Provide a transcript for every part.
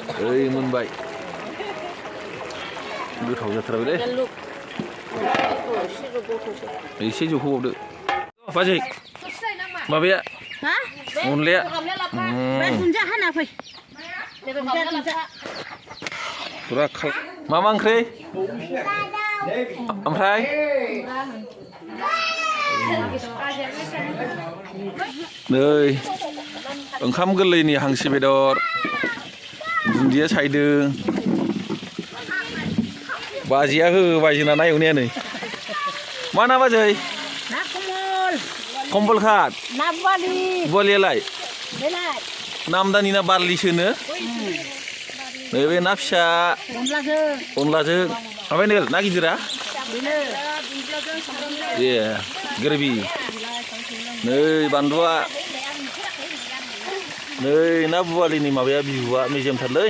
ओइ मोनबाय गोथाव जाथारबायलै एसे जौखौबावदो बाजै माबाया अनलाया फुरा मा ओंख्रि ओमफ्राय नै ओंखाम गोरलैनि हांसो बेदर दुन्दिया सायदों बाजैया होबाय जोंना ना एवनायानो मा ना बाजै कम्बल खात ना बुवालियालाय नामदानि ना बारलिसोनो नैबे ना फिसा अनलाजों ओमफ्राय ना गिदिरा ए ग्रेभि नै बानलुआ नै ना बुवालिनि माबाया बिबुआ मेजेमथारलै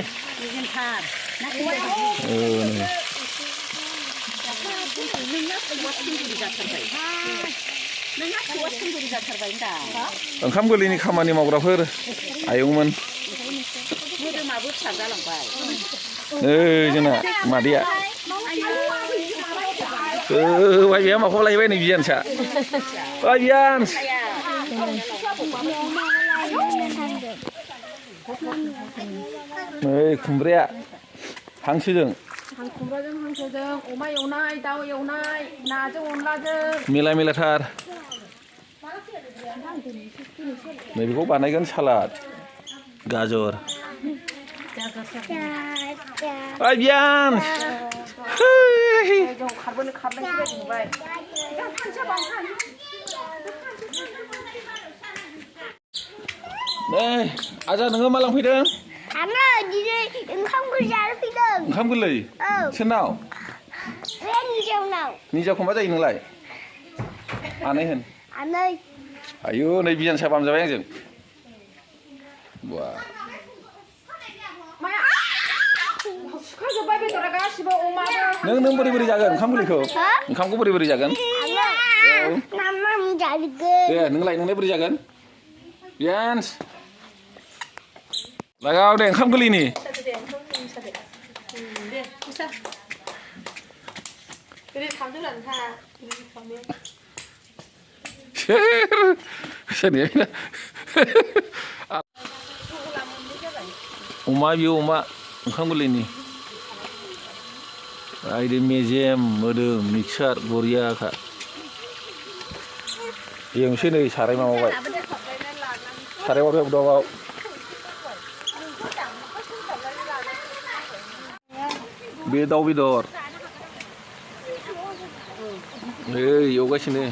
ओंखाम गोरलैनि खामानि मावग्राफोर आयंमोन नै जोंना मादैया बायबाया माखौ लायबाय नै बियानसा बियान्स नै खुमब्राया हांसोजों अमा एवनाय दाउ एवनाय नाजों अनलाजों मेला मेलाथार नैबेखौ बानायगोन सालाद गाजर बियान्स नै आजा नोङो मा लांफैदों आङो दिनै ओंखाम गोरलै जानो फैदों ओंखाम गोरलै सोरनाव निजाखौ मा जायो नोंलाय आनै होन आनै आयु नै बियानसा बामजाबाय आंजों नों बोरै जागोन ओंखाम गोरलैखौ ओंखामखौ बोरै जागोन दे नोंलाय बोरै जागोन बियान्स लागाव दे ओंखाम गोरलैनि अमा बियो अमा ओंखाम गोरलैनि आयदि मेजेम मोदोम मिक्सार बरियाखा एवनोसै नै साराय माबाबाय साराय हरबाय उदावाव बे दाउ बेदर नै एवगासिनो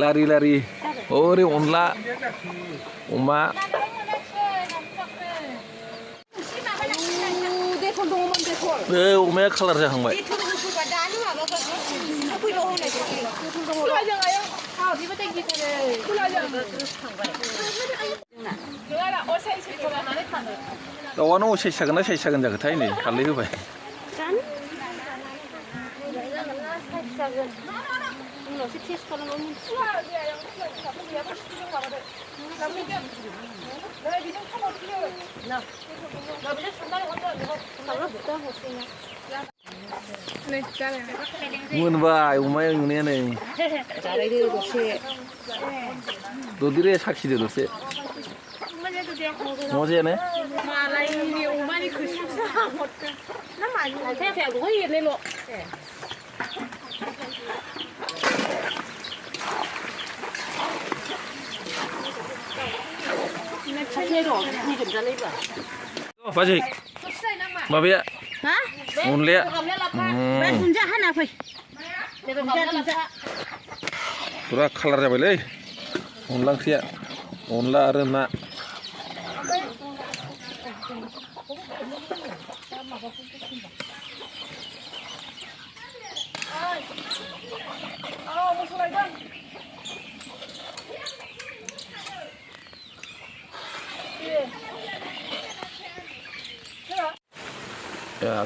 लारि लारि ओरै अनला अमा अमाया कालार जाहांबाय दाउआनो असाइस जागोन ना साइस जागोन जाखोथाय नै हालदै होबाय मोनबाय अमा एवनाया नै ददिरे साखिदो दसे मजायानो बाजै माबाया अनलाया फुरा कालार जाबायलै अनला ओंख्रिया अनला आरो ना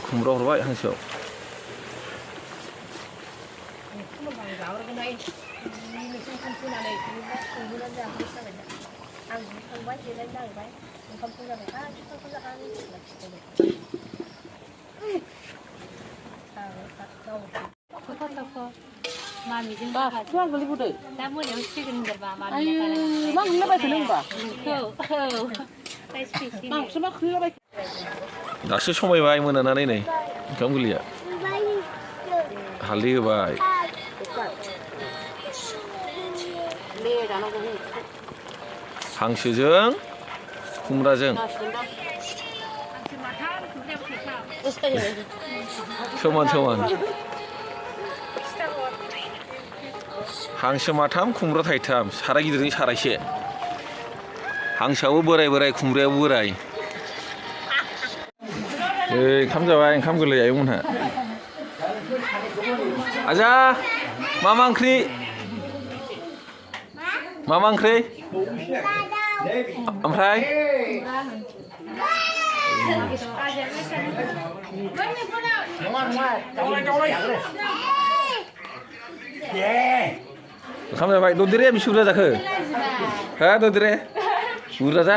खुमब्रा हरबाय हांसोआव बाय जिराय जाहैबाय ओंखामखौ जाबाय ओंखामखौ जानानै मामिजों बा फुवा गोलैबोदो दा मोनायाव सिगोन होनदोंबा मामि आयु मा मोनलाबाय थानो होनबा मा ओंख्रि मा खोलाबाय दासो समायबाय मोनानानै नै ओंखाम गोरलैया हालदै होबाय ले जानांगौ हांसोजों खुमब्राजों समान समान हांसो माथाम खुमब्रा थाइथाम साराय गिदिरनि सारायसे हांसोआबो बोराय बोराय खुमब्रायाबो बोराय ओंखाम जाबाय ओंखाम गोरलै आयंमोनहा आजा मा ओंख्रि मा ओंख्रि ओमफ्राय ओंखाम जाबाय ददेरे बेसे बुरजा जाखो हा ददेरे बुरजा जा